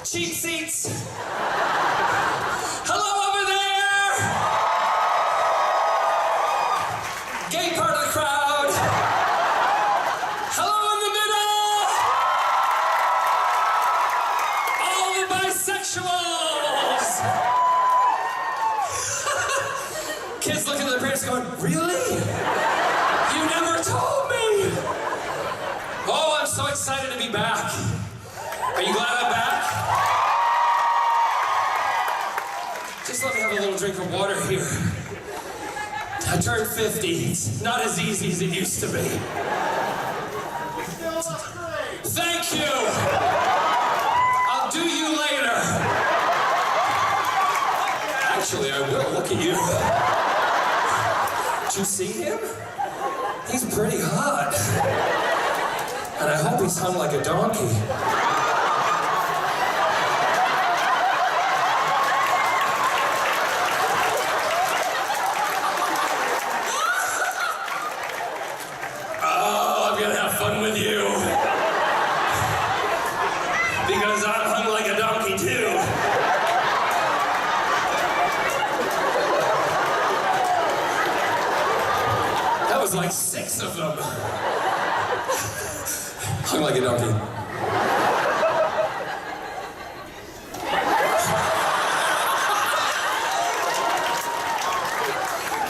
Cheap seats. Hello over there. Gay part of the crowd. Hello in the middle. All the bisexuals. Kids looking at their parents going, really? You never told me. Oh, I'm so excited to be back. Are you glad I'm back? Just let me have a little drink of water here. I turned 50. It's not as easy as it used to be. Thank you. I'll do you later. Actually, I will. Look at you. Did you see him? He's pretty hot. And I hope he's hung like a donkey. With you because I'm hung like a donkey too. That was like 6 of them. Hung like a donkey.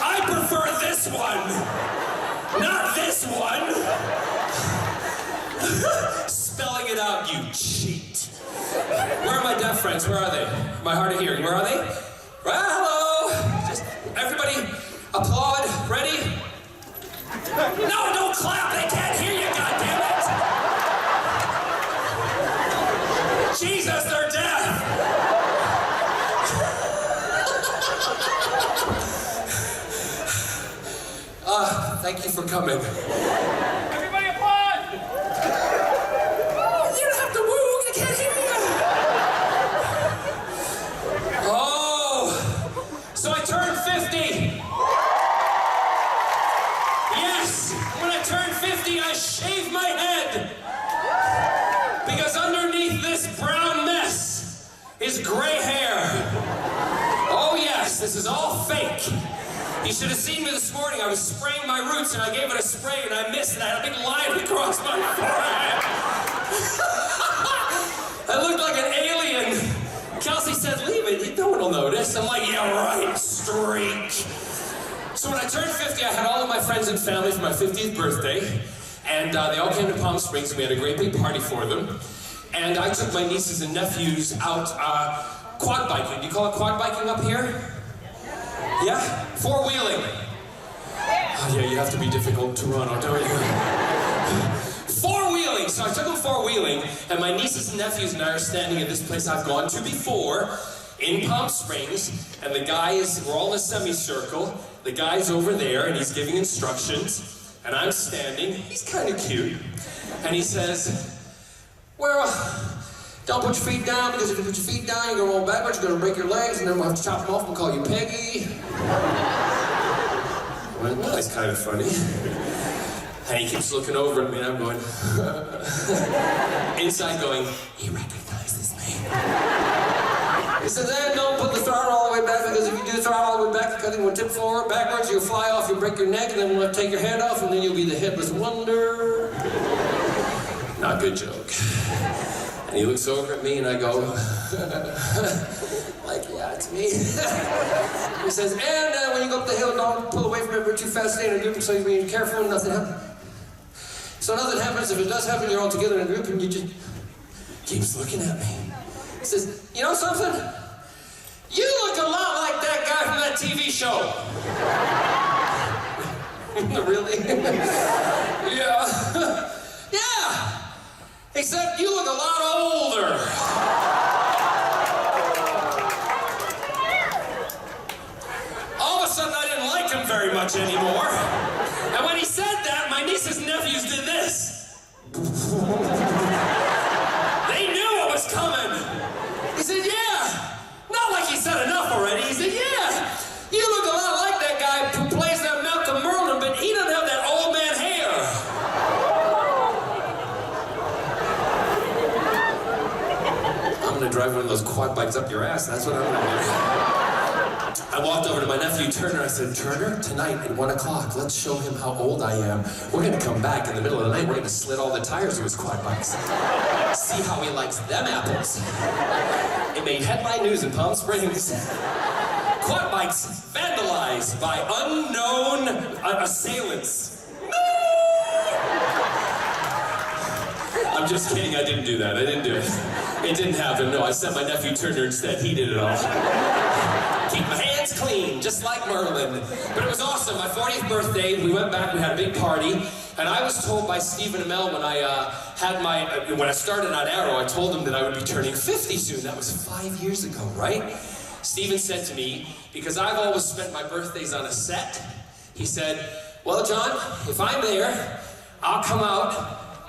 I prefer this one, not this one. Spelling it out, you cheat. Where are my deaf friends? Where are they? My hard of hearing. Where are they? Well, hello. Just everybody applaud. Ready? No, don't clap. They can't hear you, goddammit. Jesus, they're deaf. Thank you for coming. Everybody applaud! You don't have to woo, they can't hear you. Oh, so I turned 50. Yes, when I turned 50, I shaved my head. Because underneath this brown mess is gray hair. Oh yes, this is all fake. You should have seen me this morning. I was spraying my roots and I gave it a spray and I missed it. I had a big line across my forehead. I looked like an alien. Kelsey said, leave it, no one will notice. I'm like, yeah, right, streak. So when I turned 50, I had all of my friends and family for my 50th birthday. And they all came to Palm Springs and we had a great big party for them. And I took my nieces and nephews out quad biking. Do you call it quad biking up here? Yeah? Four-wheeling. Oh, yeah, you have to be difficult in Toronto, don't you? Four-wheeling. So I took them four-wheeling, and my nieces and nephews and I are standing at this place I've gone to before in Palm Springs, and the guys, we're all in a semicircle. The guy's over there, and he's giving instructions, and I'm standing. He's kind of cute. And he says, well, don't put your feet down, because if you put your feet down, you're going to roll backwards, you're going to break your legs, and then we'll have to chop them off and call you Peggy. I went, well, that's kind of funny. And he keeps looking over at me, and I'm going, inside going, he recognizes me. He says, don't put the throttle all the way back, because if you do the throttle all the way back, the cutting will tip forward, backwards, you'll fly off, you'll break your neck, and then we'll have to take your head off, and then you'll be the headless wonder. Not a good joke. And he looks over at me and I go, like, yeah, it's me. He says, and when you go up the hill, don't pull away from it too fast, stay in a group, so you be careful and nothing happens. So nothing happens. If it does happen, you're all together in a group and you just keeps looking at me. He says, you know something? You look a lot like that guy from that TV show. Really? Yeah. Yeah. Except you look a lot older. All of a sudden, I didn't like him very much anymore. And when he said that, my nieces and nephews did this. They knew what was coming. He said, yeah. Not like he said enough already. He said, yeah. You look a lot like that guy who plays that Malcolm Merlin, but he doesn't have that old man hair. I'm gonna drive one of those quad bikes up your ass. That's what I'm gonna do. I walked over to my nephew Turner. I said, Turner, tonight at 1 o'clock, let's show him how old I am. We're gonna come back in the middle of the night. We're gonna slit all the tires of his quad bikes. See how he likes them apples. It made headline news in Palm Springs. Quad bikes vandalized by unknown assailants. I'm just kidding, I didn't do that. I didn't do it. It didn't happen, no. I sent my nephew Turner instead. He did it all. Keep my hands clean, just like Merlin. But it was awesome. My 40th birthday, we went back, we had a big party, and I was told by Stephen Amell when I started on Arrow, I told him that I would be turning 50 soon. That was 5 years ago, right? Stephen said to me, because I've always spent my birthdays on a set, he said, well, John, if I'm there, I'll come out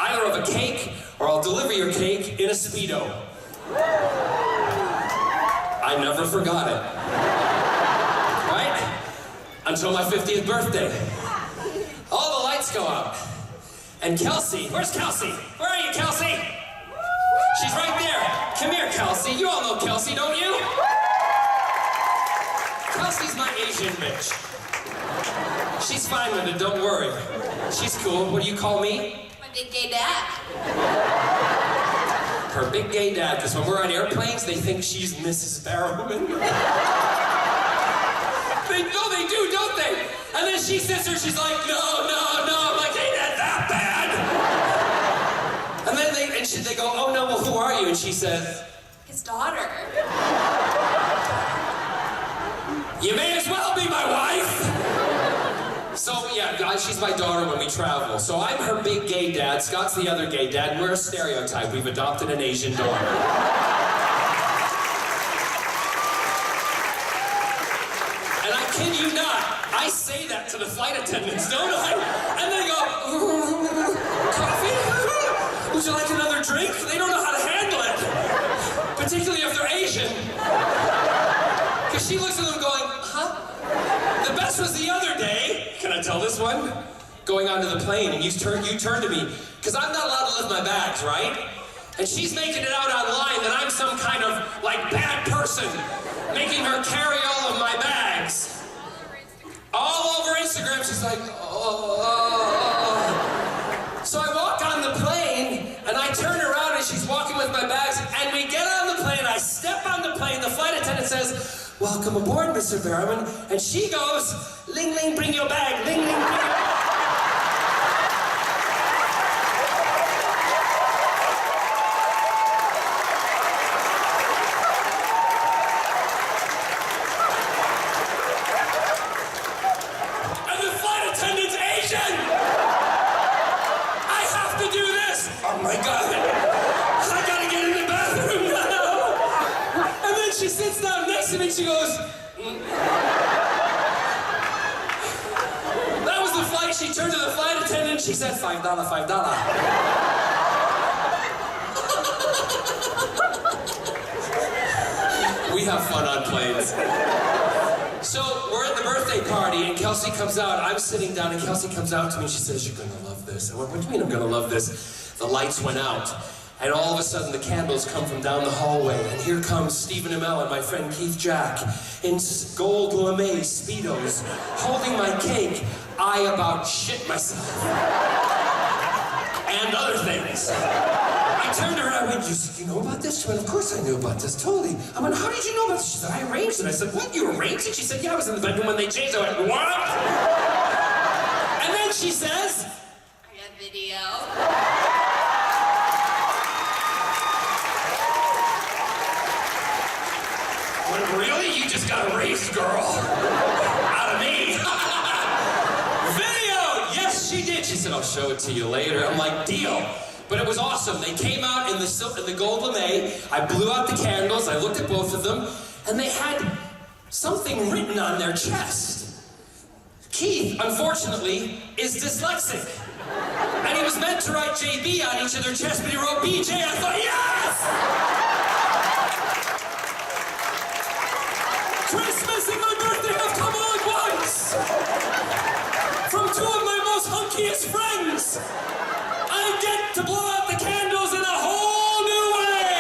either of a cake or I'll deliver your cake in a Speedo. I never forgot it. Right? Until my 50th birthday. All the lights go out. And Kelsey, where's Kelsey? Where are you, Kelsey? She's right there. Come here, Kelsey. You all know Kelsey, don't you? Kelsey's my Asian bitch. She's fine with it, don't worry. She's cool. What do you call me? My big gay dad. Her big gay dad, because when we're on airplanes, they think she's Mrs. Barrowman. They do, don't they? And then she sits there, she's like, no. I'm like, ain't that bad? And then they go, oh no, well, who are you? And she says, His daughter. you may as well be my wife. So yeah, she's my daughter when we travel. So I'm her big gay dad, Scott's the other gay dad, and we're a stereotype. We've adopted an Asian daughter. And I kid you not, I say that to the flight attendants, don't I? And they go, coffee? Would you like another drink? They don't know how to handle it. Particularly if they're Asian. Because she looks at them going, huh? The best was the other day, can I tell this one? Going onto the plane and you turn to me, because I'm not allowed to lift my bags, right? And she's making it out online that I'm some kind of, like, bad person, making her carry all of my bags. All over Instagram, she's like, oh. So I walk on the plane, and I turn around and she's walking with my bags, and we get on the plane, I step on the plane, the flight attendant says, welcome aboard, Mr. Barrowman. And she goes, ling, ling, bring your bag. Ling, ling, bring your bag. And the flight attendant's Asian! I have to do this! Oh my God! I gotta get in the bathroom now! And then she sits down next to me and she goes, That was the flight. She turned to the flight attendant and she said, $5, $5. We have fun on planes. So we're at the birthday party and Kelsey comes out. I'm sitting down and Kelsey comes out to me and she says, you're gonna love this. I went, what do you mean I'm gonna love this? The lights went out. And all of a sudden, the candles come from down the hallway, and here comes Stephen Amell and my friend Keith Jack in gold lame Speedos, holding my cake. I about shit myself. And other things. I turned to her and I went, you know about this? She went, of course I knew about this, totally. I went, how did you know about this? She said, I arranged it. I said, what, you arranged it? She said, yeah, I was in the bedroom when they changed it. I went, what? And then she says, I got video. Really? You just got a raised girl out of me. Video! Yes, she did. She said, I'll show it to you later. I'm like, deal. But it was awesome. They came out in the gold lame. I blew out the candles. I looked at both of them. And they had something written on their chest. Keith, unfortunately, is dyslexic. And he was meant to write JB on each of their chests, but he wrote BJ. I thought, yes! Christmas and my birthday have come all at once! From two of my most hunkiest friends! I get to blow out the candles in a whole new way!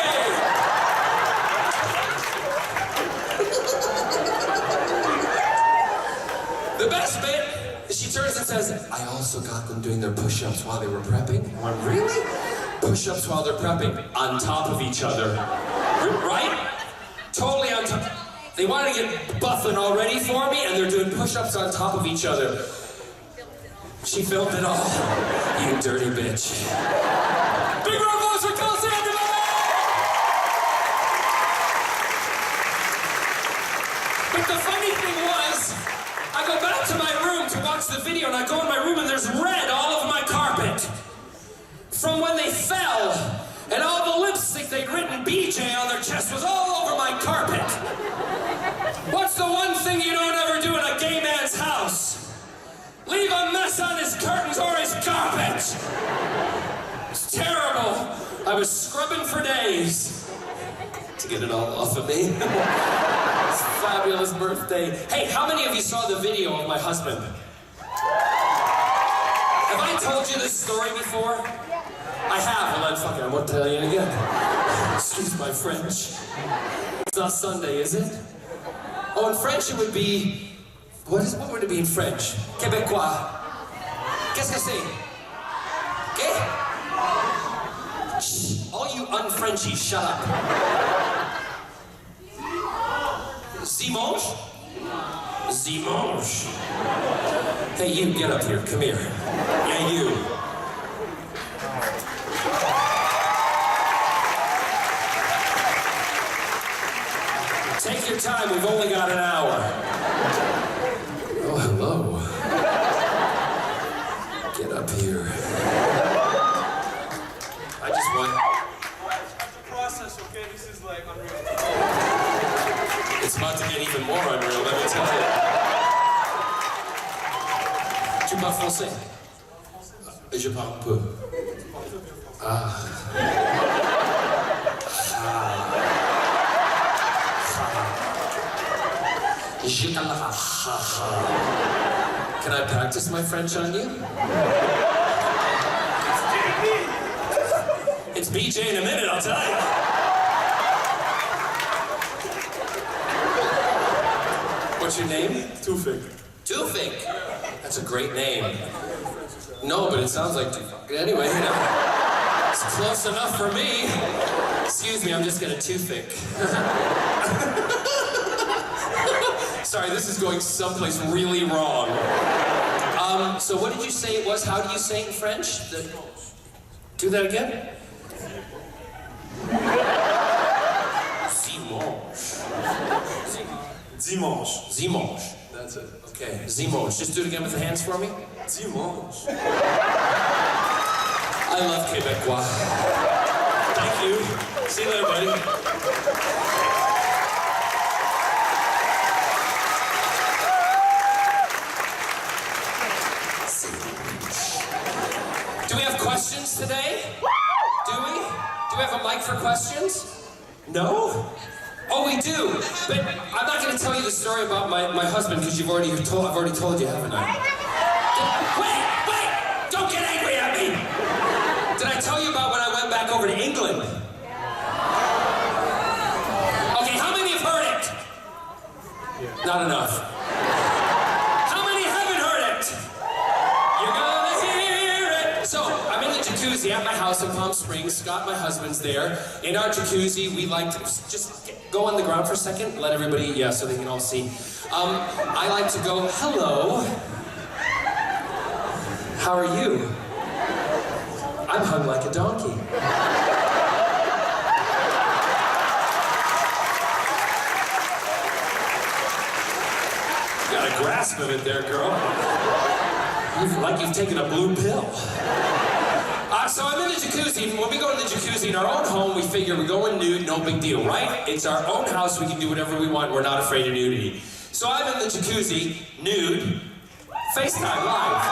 also got them doing their push-ups while they were prepping. I went, really? Push-ups while they're prepping, on top of each other. Right? Totally on top. They wanted to get buffing all ready for me, and they're doing push-ups on top of each other. She filmed it all. You dirty bitch. Big round of applause for Kelsey, everybody! But the funny thing was, I go back to my room to watch the video, and I go in my room and there's red all over my carpet. From when they fell, and all the lipstick they'd written BJ on their chest was all over my carpet. What's the one thing you don't ever do in a gay man's house? Leave a mess on his curtains or his carpet. It's terrible. I was scrubbing for days to get it all off of me. It's a fabulous birthday. Hey, how many of you saw the video of my husband? Have I told you this story before? I have, well then fuck it, I won't tell you again. Excuse my French. It's not Sunday, is it? Oh, in French it would be... What would it be in French? Québécois. Qu'est-ce que c'est? Okay? Shh, all you un-Frenchies, shut up. Dimanche? Dimanche. Hey, you, get up here, come here. Yeah, you. Take your time, we've only got an hour. Oh, hello. Get up here. I just want... The process, okay? This is like unreal. It's about to get even more unreal, let me tell you. Tu parles français? Je parle un peu. Ah. Can I practice my French on you? It's BJ in a minute, I'll tell you. What's your name? Tufik. Tufik. That's a great name. No, but it sounds like Tufik. Anyway, you know, it's close enough for me. Excuse me, I'm just gonna Tufik. Sorry, this is going someplace really wrong. So what did you say it was? How do you say it in French? Do that again? Dimanche. Dimanche. That's it. Okay, Dimanche. Just do it again with the hands for me. Dimanche. I love Québécois. Thank you. See you later, buddy. Do we have questions today? Do we? Do we have a mic for questions? No? Oh, we do. But I'm not going to tell you the story about my husband because I've already told you, haven't I? Wait! Don't get angry at me! Did I tell you about when I went back over to England? Okay, how many have heard it? Not enough. How many haven't heard it? You're gonna hear it. So, I'm in the jacuzzi at my house in Palm Springs. Scott, my husband's there. In our jacuzzi, we like to just go on the ground for a second, let everybody, yeah, so they can all see. I like to go, hello. How are you? I'm hung like a donkey. You got a grasp of it there, girl. Like you've taken a blue pill. So I'm in the jacuzzi, and when we go in the jacuzzi in our own home, we figure we're going nude, no big deal, right? It's our own house, we can do whatever we want, we're not afraid of nudity. So I'm in the jacuzzi, nude, FaceTime live.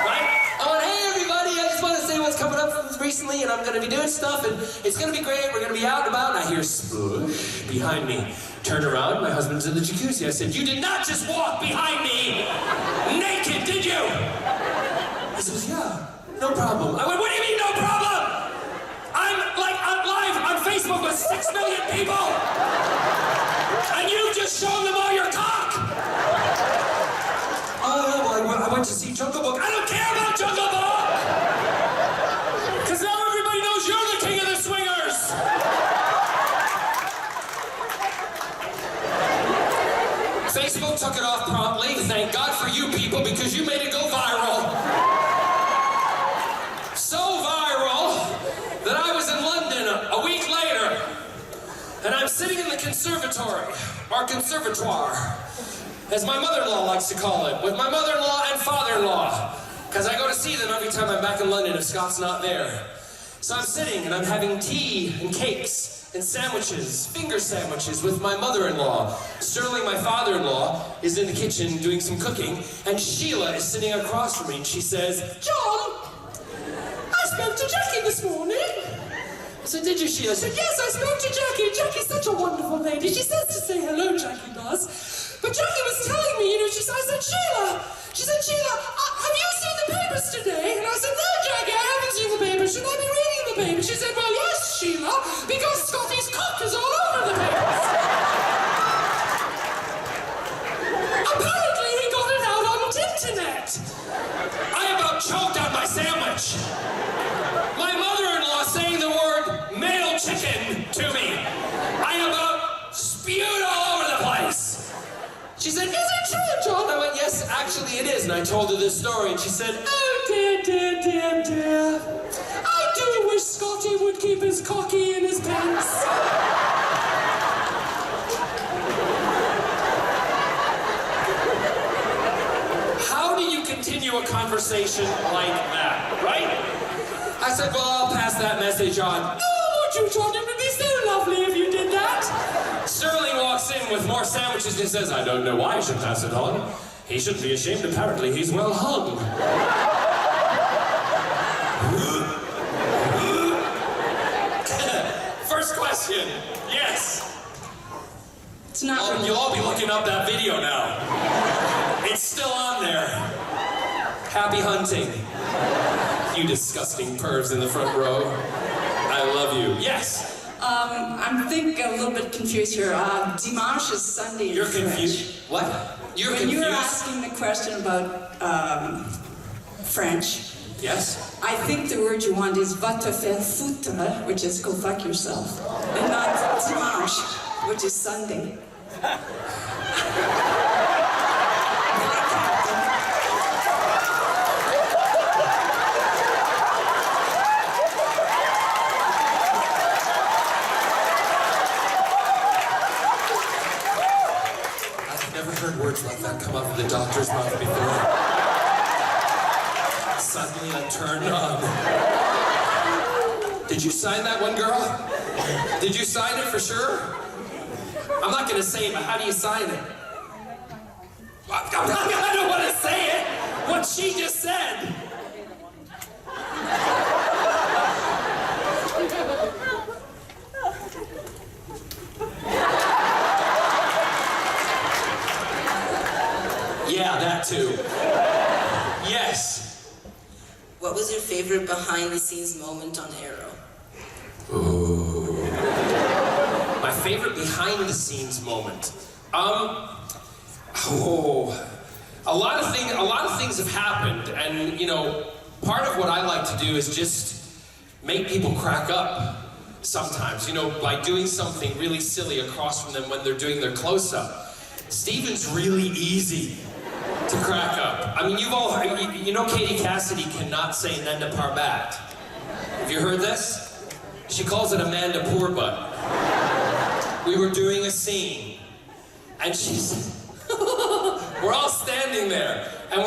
Right? Oh, and hey everybody, I just want to say what's coming up recently, and I'm going to be doing stuff, and it's going to be great, we're going to be out and about, and I hear sploosh behind me. Turn around, my husband's in the jacuzzi. I said, you did not just walk behind me naked, did you? He says, yeah. No problem. I went, what do you mean no problem? I'm live on Facebook with 6 million people! And you just shown them all your cock! Oh, well, I went to see Jungle Book. I don't care! Facebook took it off promptly. Thank God for you people, because you made it go viral. So viral that I was in London a week later, and I'm sitting in the conservatory, or conservatoire, as my mother-in-law likes to call it, with my mother-in-law and father-in-law, because I go to see them every time I'm back in London if Scot's not there. So I'm sitting and I'm having tea and cakes and sandwiches, finger sandwiches with my mother-in-law. Sterling, my father-in-law, is in the kitchen doing some cooking, and Sheila is sitting across from me, and she says, "John, I spoke to Jackie this morning." I said, "Did you, Sheila?" I said, "Yes, I spoke to Jackie. Jackie's such a wonderful lady. She says to say hello, Jackie does. But Jackie was telling me, I said, Sheila, have you seen the papers today?" And I said, "No, Jackie, I haven't seen the papers. Should I be reading the papers?" She said, "Well, yes, Sheila, because Scotty's cock is all over the papers." Apparently, he got it out on the internet. I about choked on my sandwich. My mother-in-law saying the word male chicken to me. I about spewed all over the place. She said, "Is it true, John?" I went, "Yes, actually it is." And I told her this story, and she said, "Oh dear, dear, dear, dear. I do wish Scotty would keep his cocky in his pants." How do you continue a conversation like that, right? I said, "Well, I'll pass that message on." "Oh, would you, John? It would be so lovely if you did that." Sterling walks in with more sandwiches and says, "I don't know why I should pass it on. He shouldn't be ashamed. Apparently, he's well hung." First question. Yes. It's not. You'll all be looking up that video now. It's still on there. Happy hunting. You disgusting pervs in the front row. I love you. Yes. I'm think a little bit confused here. Dimanche is Sunday in You're French. confused? What? You're when confused? you were asking the question about French, Yes. I think the word you want is va te faire foutre, which is go fuck yourself, and not dimanche, which is Sunday. Words like that come out of the doctor's mouth before. Suddenly I'm turned on. Did you sign that one, girl? Did you sign it for sure? I'm not gonna say it, but how do you sign it? I don't want to say it. What she just said. Yeah, that too. Yes. What was your favorite behind-the-scenes moment on Arrow? Ooh. My favorite behind-the-scenes moment. A lot of things have happened, and part of what I like to do is just make people crack up sometimes, by doing something really silly across from them when they're doing their close-up. Steven's really easy to crack up. I mean, you've all heard, Katie Cassidy cannot say Nanda Parbat. Have you heard this? She calls it Amanda Poorbutt. We were doing a scene, and she's, we're all standing there, and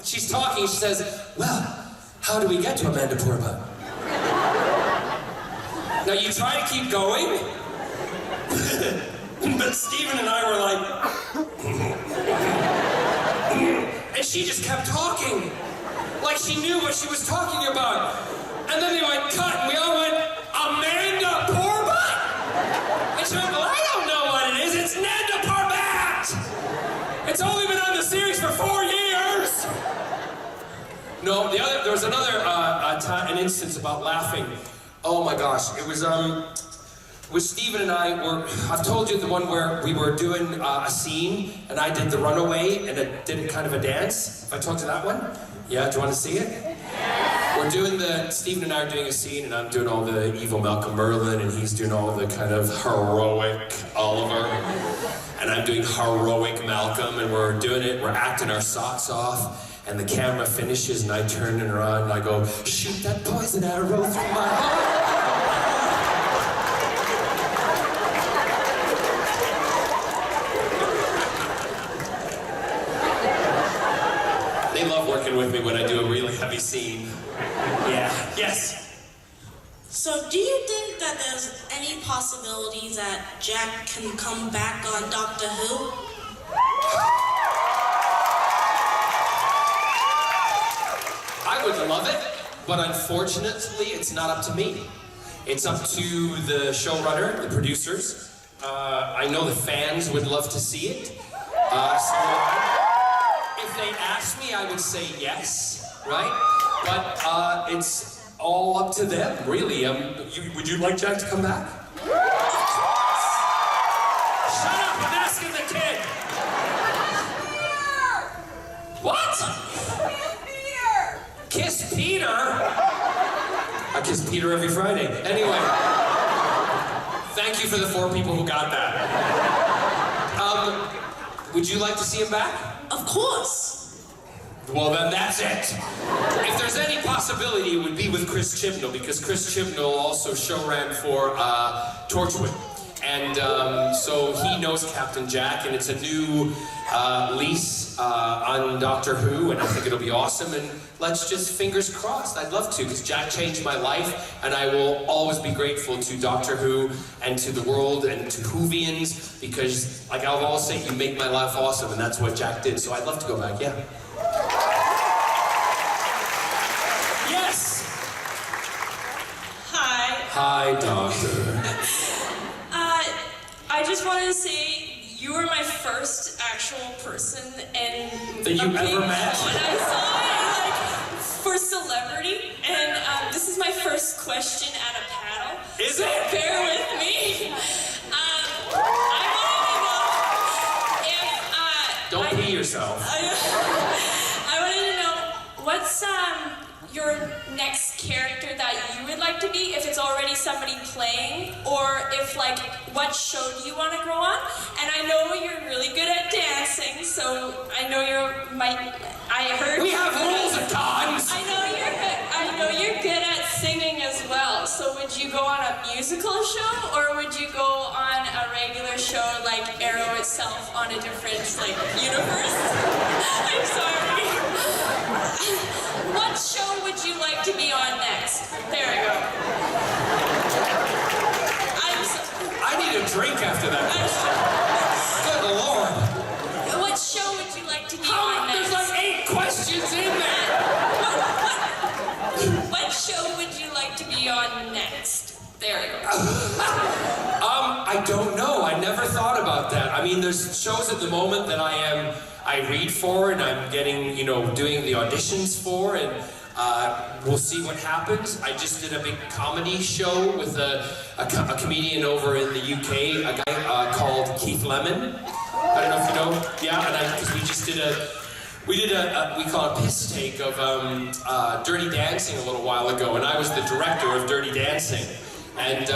she's talking, she says, "Well, how do we get to Amanda Poorbutt?" Now you try to keep going, but Steven and I were like, and she just kept talking, like she knew what she was talking about. And then they went cut, and we all went, "Amanda Poorbutt?" And she went, "Well, I don't know what it is. It's Nanda Parbat. It's only been on the series for 4 years." No, there was another an instance about laughing. Oh my gosh, it was with Steven and I've told you the one where we were doing a scene, and I did the runaway, and it did kind of a dance. If I talked to that one? Yeah, do you want to see it? We're doing Stephen and I are doing a scene, and I'm doing all the evil Malcolm Merlin, and he's doing all the kind of heroic Oliver, and I'm doing heroic Malcolm, and we're doing it, we're acting our socks off, and the camera finishes, and I turn it around, and I go, shoot that poison arrow through my heart. They love working with me when I do a really heavy scene. Yeah. Yes. So do you think that there's any possibility that Jack can come back on Doctor Who? I would love it, but unfortunately, it's not up to me. It's up to the showrunner, the producers. I know the fans would love to see it. So if they asked me, I would say yes, right? But it's all up to them, really. Would you like Jack to come back? Shut up, I'm asking the kid. What? Kiss Peter? I kiss Peter every Friday. Anyway, thank you for the 4 people who got that. Would you like to see him back? Of course. Well, then that's it. If there's any possibility, it would be with Chris Chibnall, because Chris Chibnall also showran for Torchwood. And so he knows Captain Jack, and it's a new lease on Doctor Who, and I think it'll be awesome. And let's just, fingers crossed, I'd love to, because Jack changed my life, and I will always be grateful to Doctor Who and to the world and to Whovians, because, like I'll always say, you make my life awesome, and that's what Jack did. So I'd love to go back, yeah. Yes! Hi. Hi, Doctor. I just wanted to say you were my first actual person and that you ever met? And I saw it like for celebrity, and this is my first question at a panel. Is so it? Bear with me. I wanted to know if Don't pee yourself. I wanted to know what's your next character that you would like to be, if it's already somebody playing, or if like what show do you want to grow on? And I know you're really good at dancing, so I know I heard we have rules at times. I know you're good at singing as well. So would you go on a musical show, or would you go on a regular show like Arrow itself on a different like universe? I'm sorry. What show would you like to be on next? There we go. I need a drink after that. Good Lord. What show would you like to be on next? There's like 8 questions in there. What show would you like to be on next? There we go. I don't know. I never thought about that. I mean, there's shows at the moment that I read for, and I'm getting, doing the auditions for, and we'll see what happens. I just did a big comedy show with a comedian over in the UK, a guy called Keith Lemon. I don't know if you know. Yeah, and because we call it piss take of Dirty Dancing a little while ago, and I was the director of Dirty Dancing, and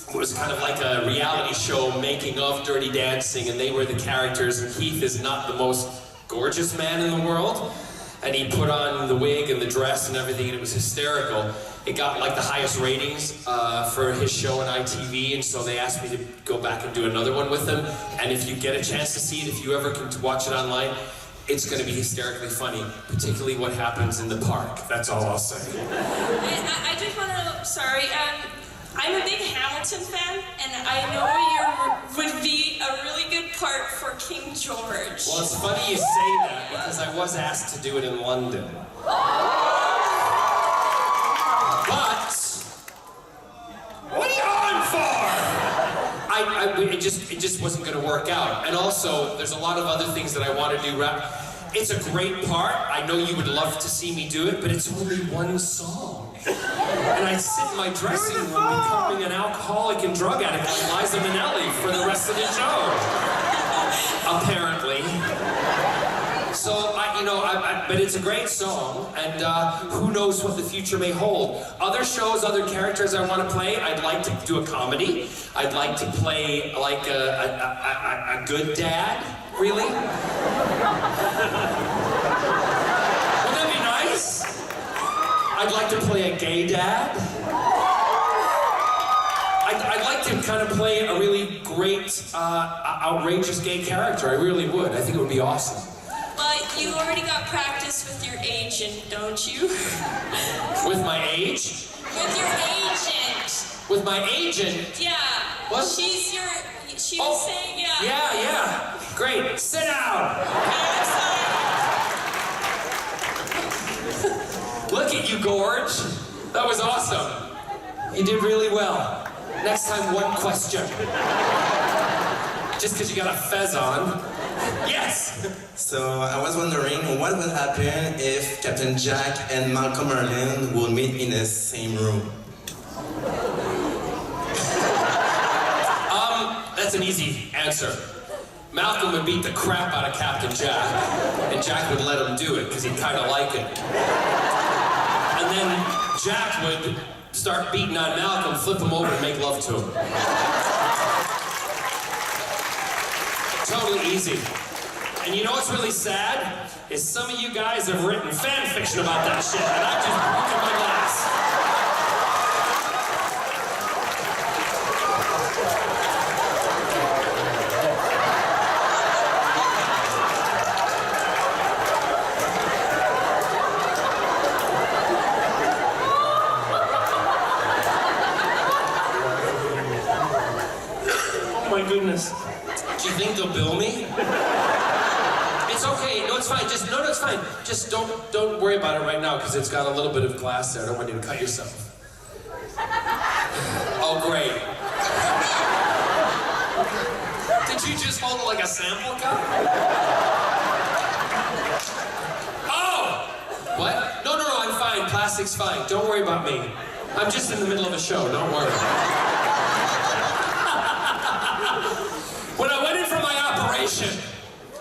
it was kind of like a reality show making of Dirty Dancing, and they were the characters, and Keith is not the most gorgeous man in the world, and he put on the wig and the dress and everything, and it was hysterical. It got like the highest ratings for his show on ITV, and so they asked me to go back and do another one with them, and if you get a chance to see it, if you ever can watch it online, it's going to be hysterically funny, particularly what happens in the park. That's all I'll say. I just want to, sorry, I'm a big Hamilton fan, and I know you would be a really good part for King George. Well, it's funny you say that, because I was asked to do it in London. But, what are you on for? It just wasn't going to work out. And also, there's a lot of other things that I want to do. It's a great part. I know you would love to see me do it, but it's only one song. And I sit in my dressing room becoming an alcoholic and drug addict like Liza Minnelli for the rest of the show. Apparently. So, but it's a great song, and who knows what the future may hold. Other shows, other characters I want to play, I'd like to do a comedy. I'd like to play like a good dad, really. Wouldn't that be nice? I'd like to play a gay dad. I'd like to kind of play a really great, outrageous gay character. I really would. I think it would be awesome. Well, you already got practice with your agent, don't you? With my age? With your agent. With my agent? Yeah. What? She was saying, yeah. Yeah. Great. Sit down. Look at you, Gorge. That was awesome. You did really well. Next time, one question. Just because you got a fez on. Yes! So I was wondering what would happen if Captain Jack and Malcolm Merlin would meet in the same room? That's an easy answer. Malcolm would beat the crap out of Captain Jack, and Jack would let him do it because he'd kind of like it. And then Jack would start beating on Malcolm, flip him over, and make love to him. Totally easy. And you know what's really sad? Is some of you guys have written fan fiction about that shit, and I'm just broken my glass. Oh my goodness. Do you think they'll bill me? It's okay. No, it's fine. No, it's fine. Just don't worry about it right now because it's got a little bit of glass there. I don't want you to cut yourself. Oh, great. Did you just hold it like a sample cup? Oh! What? No, I'm fine. Plastic's fine. Don't worry about me. I'm just in the middle of a show. Don't worry. When I went in for my operation,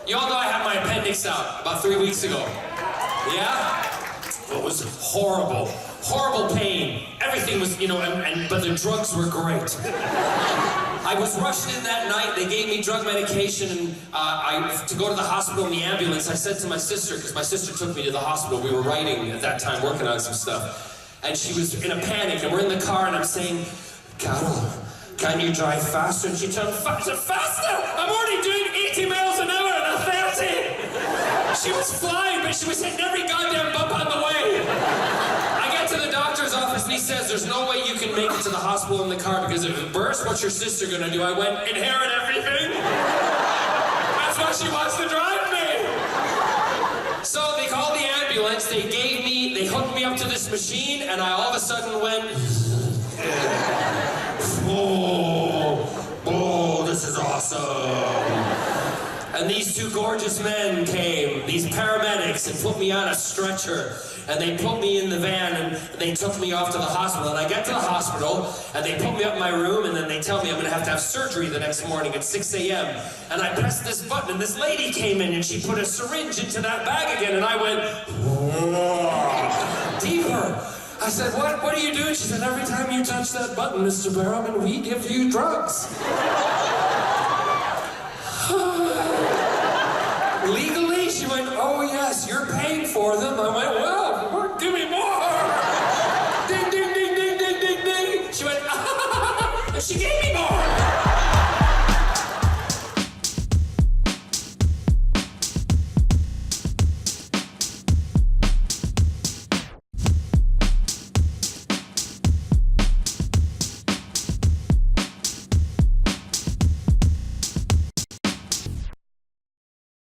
you all know I had my appendix out about 3 weeks ago. Yeah? It was horrible. Horrible pain. Everything was, but the drugs were great. I was rushed in that night. They gave me drug medication, and to go to the hospital in the ambulance, I said to my sister, because my sister took me to the hospital. We were writing at that time, working on some stuff. And she was in a panic, and we're in the car, and I'm saying, Carol, can you drive faster? And she told me, faster? I'm already doing 80 miles an hour and a 30! She was flying, but she was hitting every goddamn bump on the way. I get to the doctor's office and he says, there's no way you can make it to the hospital in the car because if it bursts, what's your sister gonna do? I went, inherit everything? That's why she wants to drive me! So they called the ambulance, they hooked me up to this machine, and I all of a sudden went, oh, this is awesome. And these two gorgeous men came, these paramedics, and put me on a stretcher. And they put me in the van, and they took me off to the hospital. And I get to the hospital, and they put me up in my room, and then they tell me I'm gonna have to have surgery the next morning at 6 a.m. And I pressed this button, and this lady came in, and she put a syringe into that bag again, and I went, whoa, deeper. I said, what are you doing? She said, every time you touch that button, Mr. Barrowman, we give you drugs. Legally? She went, oh yes, you're paying for them. I went, well,